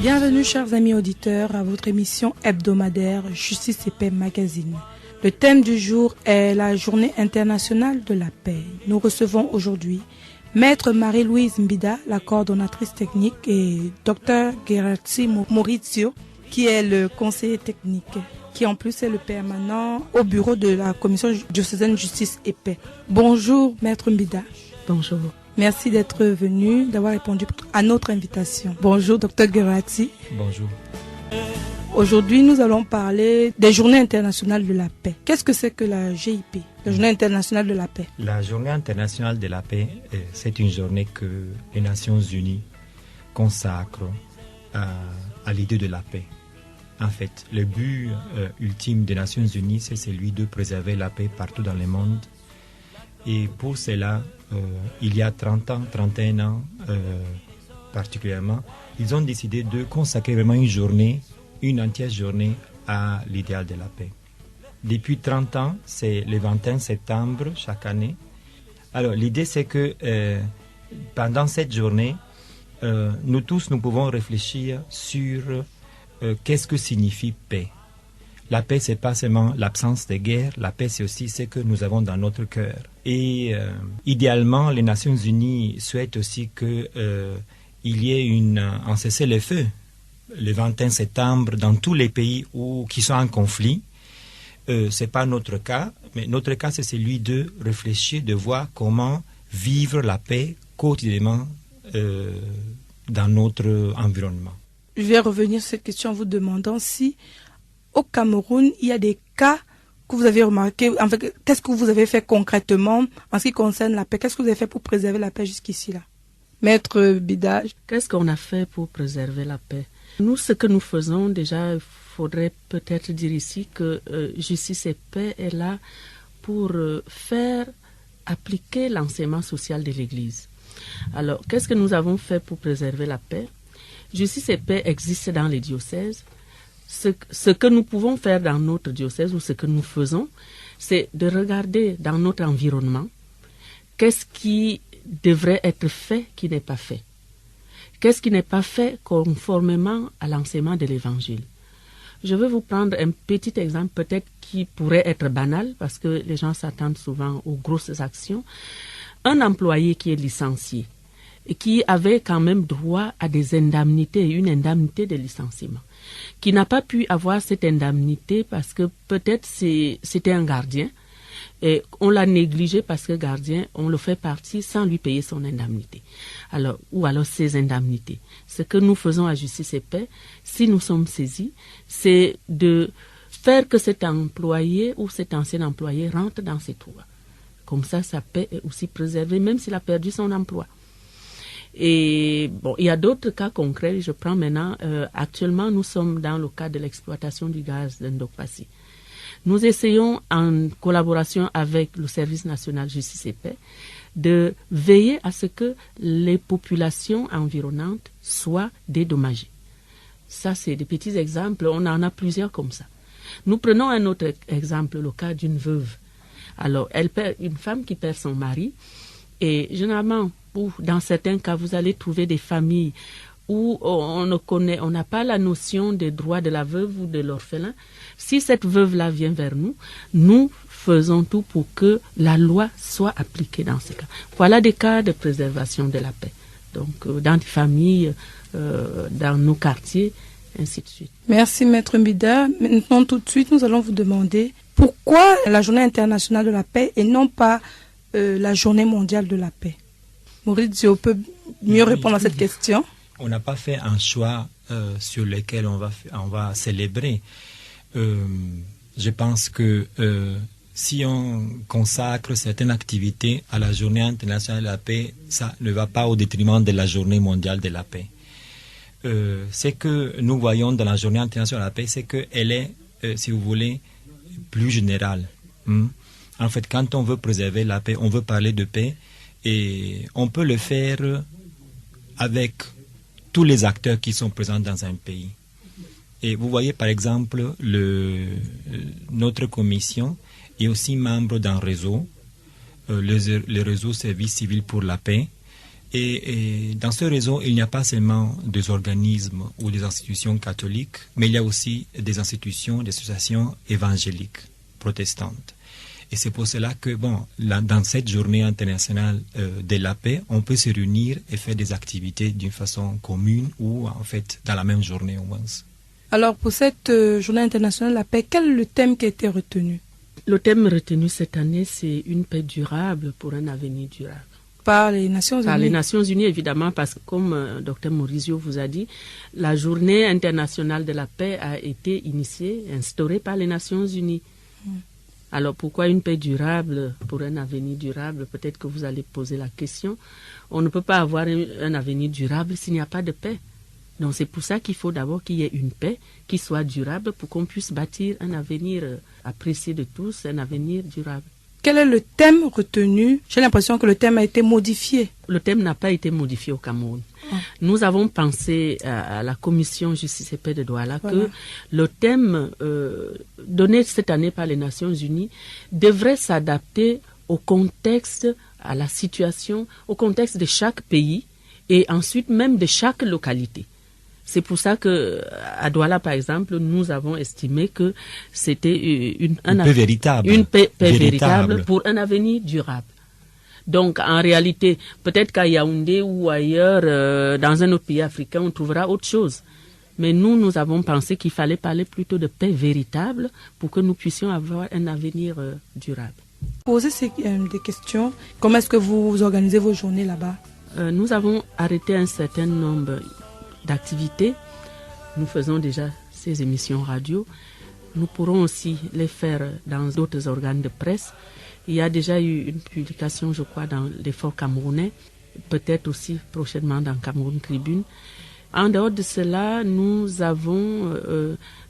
Bienvenue chers amis auditeurs à votre émission hebdomadaire Justice et Paix Magazine. Le thème du jour est la Journée internationale de la paix. Nous recevons aujourd'hui Maître Marie-Louise Mbida, la coordonnatrice technique, et Dr Geraci Maurizio, qui est le conseiller technique, qui en plus est le permanent au bureau de la Commission diocésaine Justice et Paix. Bonjour Maître Mbida. Bonjour. Merci d'être venu, d'avoir répondu à notre invitation. Bonjour Dr Geraci. Bonjour. Aujourd'hui, nous allons parler des Journées internationales de la paix. Qu'est-ce que c'est que la GIP, la Journée internationale de la paix? La Journée internationale de la paix, c'est une journée que les Nations unies consacrent à l'idée de la paix. En fait, le but ultime des Nations unies, c'est celui de préserver la paix partout dans le monde. Et pour cela, il y a 30 ans, 31 ans particulièrement, ils ont décidé de consacrer vraiment une entière journée à l'idéal de la paix. Depuis 30 ans, c'est le 21 septembre chaque année. Alors, l'idée, c'est que pendant cette journée, nous tous, nous pouvons réfléchir sur qu'est-ce que signifie paix. La paix, c'est pas seulement l'absence de guerre. La paix, c'est aussi ce que nous avons dans notre cœur. Et idéalement, les Nations Unies souhaitent aussi que il y ait un cessez-le-feu le 21 septembre dans tous les pays qui sont en conflit. C'est pas notre cas, mais notre cas, c'est celui de réfléchir, de voir comment vivre la paix quotidiennement dans notre environnement. Je vais revenir sur cette question en vous demandant si au Cameroun, il y a des cas que vous avez remarqués. En fait, qu'est-ce que vous avez fait concrètement en ce qui concerne la paix? Qu'est-ce que vous avez fait pour préserver la paix jusqu'ici là? Maître Mbida. Qu'est-ce qu'on a fait pour préserver la paix? Nous, ce que nous faisons, déjà, il faudrait peut-être dire ici que Justice et Paix est là pour faire appliquer l'enseignement social de l'Église. Alors, qu'est-ce que nous avons fait pour préserver la paix? Justice et Paix existe dans les diocèses. Ce que nous pouvons faire dans notre diocèse ou ce que nous faisons, c'est de regarder dans notre environnement qu'est-ce qui devrait être fait qui n'est pas fait. Qu'est-ce qui n'est pas fait conformément à l'enseignement de l'Évangile? Je vais vous prendre un petit exemple peut-être qui pourrait être banal parce que les gens s'attendent souvent aux grosses actions. Un employé qui est licencié et qui avait quand même droit à des indemnités, une indemnité de licenciement, qui n'a pas pu avoir cette indemnité parce que peut-être c'était un gardien et on l'a négligé parce que gardien, on le fait partir sans lui payer son indemnité. Ou alors ses indemnités. Ce que nous faisons à Justice et Paix, si nous sommes saisis, c'est de faire que cet employé ou cet ancien employé rentre dans ses droits. Comme ça, sa paix est aussi préservée, même s'il a perdu son emploi. Et bon, il y a d'autres cas concrets. Je prends maintenant, actuellement, nous sommes dans le cas de l'exploitation du gaz d'Indopassi. Nous essayons, en collaboration avec le Service national Justice et Paix, de veiller à ce que les populations environnantes soient dédommagées. Ça, c'est des petits exemples. On en a plusieurs comme ça. Nous prenons un autre exemple, le cas d'une veuve. Alors, une femme qui perd son mari, et généralement, dans certains cas, vous allez trouver des familles où on n'a pas la notion des droits de la veuve ou de l'orphelin. Si cette veuve-là vient vers nous, nous faisons tout pour que la loi soit appliquée dans ces cas. Voilà des cas de préservation de la paix. Donc, dans des familles, dans nos quartiers, ainsi de suite. Merci, Maître Mbida. Maintenant, tout de suite, nous allons vous demander pourquoi la Journée internationale de la paix et non pas la Journée mondiale de la paix. Maurizio peut mieux répondre à cette question. On n'a pas fait un choix sur lequel on va célébrer. Je pense que si on consacre certaines activités à la Journée internationale de la paix, ça ne va pas au détriment de la Journée mondiale de la paix. Ce que nous voyons dans la Journée internationale de la paix, c'est qu'elle est, si vous voulez, plus générale. En fait, quand on veut préserver la paix, on veut parler de paix, et on peut le faire avec tous les acteurs qui sont présents dans un pays. Et vous voyez, par exemple, notre commission est aussi membre d'un réseau, le réseau Service civil pour la paix, Et dans ce réseau, il n'y a pas seulement des organismes ou des institutions catholiques, mais il y a aussi des institutions, des associations évangéliques, protestantes. Et c'est pour cela que, dans cette journée internationale de la paix, on peut se réunir et faire des activités d'une façon commune ou en fait dans la même journée au moins. Alors pour cette journée internationale de la paix, quel est le thème qui a été retenu? Le thème retenu cette année, c'est une paix durable pour un avenir durable. Par les Nations Unies? Par les Nations Unies, évidemment, parce que comme Dr Maurizio vous a dit, la journée internationale de la paix a été initiée, instaurée par les Nations Unies. Alors pourquoi une paix durable pour un avenir durable? Peut-être que vous allez poser la question. On ne peut pas avoir un avenir durable s'il n'y a pas de paix. Donc c'est pour ça qu'il faut d'abord qu'il y ait une paix qui soit durable pour qu'on puisse bâtir un avenir apprécié de tous, un avenir durable. Quel est le thème retenu? J'ai l'impression que le thème a été modifié. Le thème n'a pas été modifié au Cameroun. Nous avons pensé à la commission Justice et Paix de Douala que le thème donné cette année par les Nations Unies devrait s'adapter au contexte, à la situation, au contexte de chaque pays et ensuite même de chaque localité. C'est pour ça que à Douala, par exemple, nous avons estimé que c'était une paix véritable pour un avenir durable. Donc, en réalité, peut-être qu'à Yaoundé ou ailleurs, dans un autre pays africain, on trouvera autre chose. Mais nous avons pensé qu'il fallait parler plutôt de paix véritable pour que nous puissions avoir un avenir durable. Posez des questions. Comment est-ce que vous organisez vos journées là-bas? Nous avons arrêté un certain nombre d'activités. Nous faisons déjà ces émissions radio. Nous pourrons aussi les faire dans d'autres organes de presse. Il y a déjà eu une publication, je crois, dans l'Effort camerounais, peut-être aussi prochainement dans Cameroun Tribune. En dehors de cela, nous avons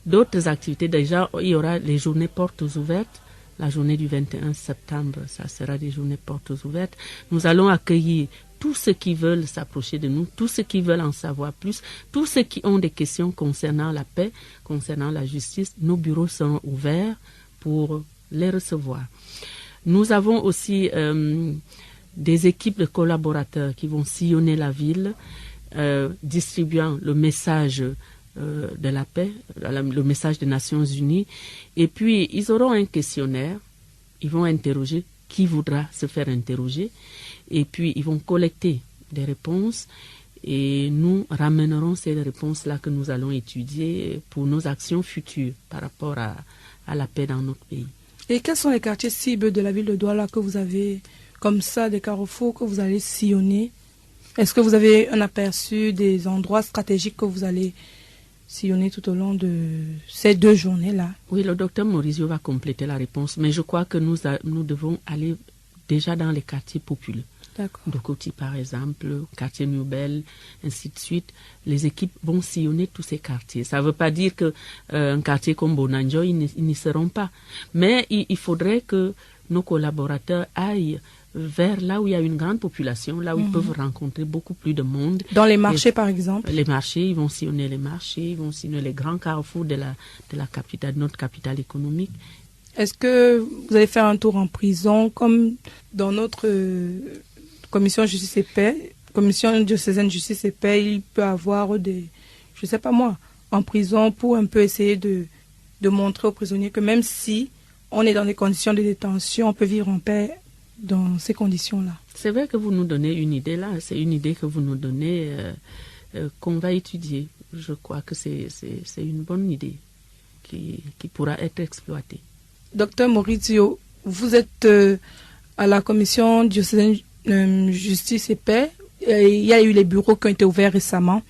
d'autres activités. Déjà, il y aura les journées portes ouvertes. La journée du 21 septembre, ça sera des journées portes ouvertes. Nous allons accueillir tous ceux qui veulent s'approcher de nous, tous ceux qui veulent en savoir plus, tous ceux qui ont des questions concernant la paix, concernant la justice. Nos bureaux seront ouverts pour les recevoir. Nous avons aussi des équipes de collaborateurs qui vont sillonner la ville, distribuant le message de la paix, le message des Nations Unies. Et puis, ils auront un questionnaire. Ils vont interroger qui voudra se faire interroger. Et puis, ils vont collecter des réponses. Et nous ramènerons ces réponses-là que nous allons étudier pour nos actions futures par rapport à la paix dans notre pays. Et quels sont les quartiers cibles de la ville de Douala que vous avez, comme ça, des carrefours que vous allez sillonner? Est-ce que vous avez un aperçu des endroits stratégiques que vous allez sillonner tout au long de ces 2 journées-là? Oui, le docteur Maurizio va compléter la réponse, mais je crois que nous devons aller déjà dans les quartiers populaires. D'accord. Dokoti, par exemple, quartier Nouvelle, ainsi de suite. Les équipes vont sillonner tous ces quartiers. Ça ne veut pas dire qu'un quartier comme Bonanjo, ils n'y seront pas. Mais il faudrait que nos collaborateurs aillent vers là où il y a une grande population, là où ils peuvent rencontrer beaucoup plus de monde. Dans les marchés, par exemple? Les marchés, ils vont sillonner les marchés, ils vont sillonner les grands carrefours de la capitale, de notre capitale économique. Est-ce que vous allez faire un tour en prison, comme dans notre commission Justice et Paix, commission diocésaine Justice et Paix, il peut avoir des, je sais pas moi, en prison pour un peu essayer de montrer aux prisonniers que même si on est dans des conditions de détention, on peut vivre en paix dans ces conditions-là. C'est vrai que vous nous donnez une idée là, c'est une idée que vous nous donnez qu'on va étudier. Je crois que c'est une bonne idée qui pourra être exploitée. Docteur Maurizio, vous êtes à la commission diocésaine Justice et Paix. Il y a eu les bureaux qui ont été ouverts récemment.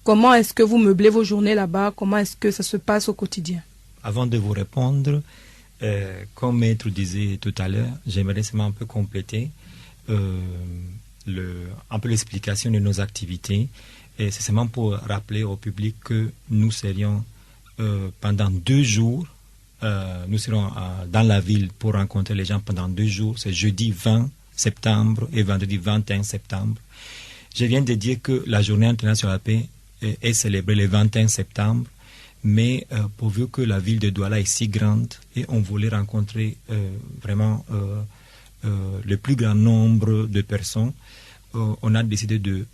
Comment est-ce que vous meublez vos journées là-bas? Comment est-ce que ça se passe au quotidien? Avant de vous répondre, comme Maître disait tout à l'heure, j'aimerais seulement un peu compléter un peu l'explication de nos activités. Et c'est seulement pour rappeler au public que nous serions pendant 2 jours, nous serons dans la ville pour rencontrer les gens pendant 2 jours. C'est jeudi 20 septembre et vendredi 21 septembre. Je viens de dire que la journée internationale de la paix est célébrée le 21 septembre, mais pourvu que la ville de Douala est si grande et on voulait rencontrer vraiment le plus grand nombre de personnes, on a décidé de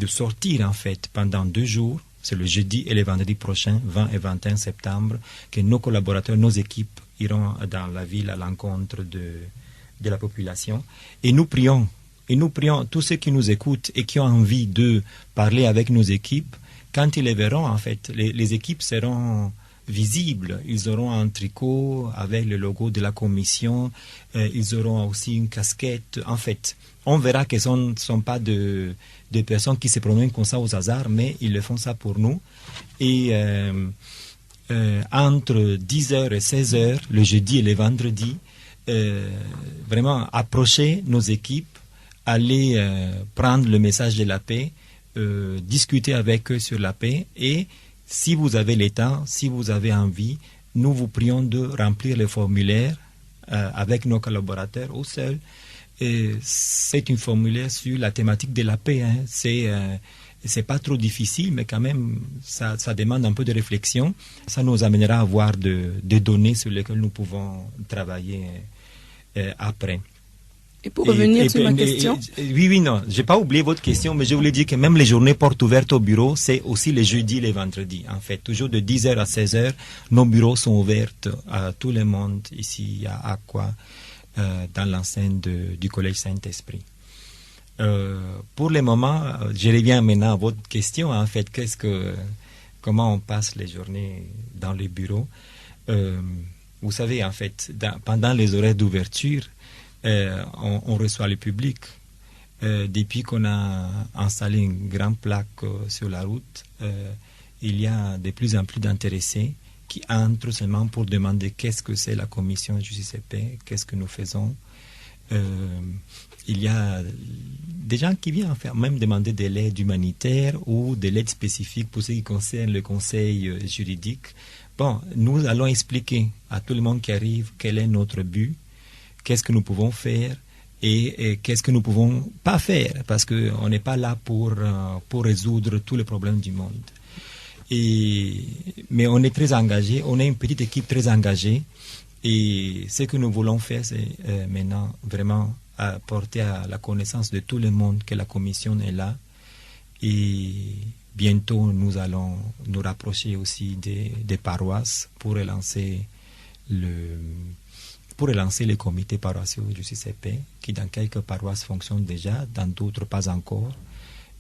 sortir en fait pendant 2 jours, c'est le jeudi et le vendredi prochain, 20 et 21 septembre, que nos collaborateurs, nos équipes iront dans la ville à l'encontre de la population. Et nous prions tous ceux qui nous écoutent et qui ont envie de parler avec nos équipes, quand ils les verront, en fait, les équipes seront visibles. Ils auront un tricot avec le logo de la commission. Ils auront aussi une casquette. En fait, on verra que ce ne sont pas des personnes qui se promènent comme ça aux hasards, mais ils le font ça pour nous. Et entre 10h et 16h, le jeudi et le vendredi, vraiment approcher nos équipes, aller prendre le message de la paix, discuter avec eux sur la paix, et si vous avez le temps, si vous avez envie, nous vous prions de remplir le formulaire avec nos collaborateurs ou seuls. C'est un formulaire sur la thématique de la paix. Hein. C'est pas trop difficile, mais quand même, ça demande un peu de réflexion. Ça nous amènera à avoir des données sur lesquelles nous pouvons travailler après. Et pour revenir sur ma question... Oui, non, je n'ai pas oublié votre question, mais je voulais dire que même les journées portes ouvertes au bureau, c'est aussi les jeudis et les vendredis. En fait, toujours de 10h à 16h, nos bureaux sont ouverts à tout le monde ici à Aqua, dans l'enceinte du Collège Saint-Esprit. Pour le moment, je reviens maintenant à votre question. En fait, comment on passe les journées dans les bureaux? Vous savez, en fait, pendant les horaires d'ouverture, on reçoit le public. Depuis qu'on a installé une grande plaque sur la route, il y a de plus en plus d'intéressés qui entrent seulement pour demander qu'est-ce que c'est la commission Justice et Paix, qu'est-ce que nous faisons. Il y a des gens qui viennent même demander de l'aide humanitaire ou de l'aide spécifique pour ce qui concerne le conseil juridique. Bon, nous allons expliquer à tout le monde qui arrive quel est notre but, qu'est-ce que nous pouvons faire et qu'est-ce que nous ne pouvons pas faire, parce qu'on n'est pas là pour résoudre tous les problèmes du monde. Mais on est très engagé, on est une petite équipe très engagée, et ce que nous voulons faire, c'est maintenant vraiment porter à la connaissance de tout le monde que la commission est là, et bientôt nous allons nous rapprocher aussi des paroisses pour relancer les comités paroissiaux de Justice et Paix, qui dans quelques paroisses fonctionnent déjà, dans d'autres pas encore.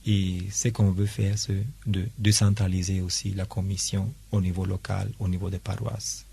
Et ce qu'on veut faire, c'est de décentraliser aussi la commission au niveau local, au niveau des paroisses.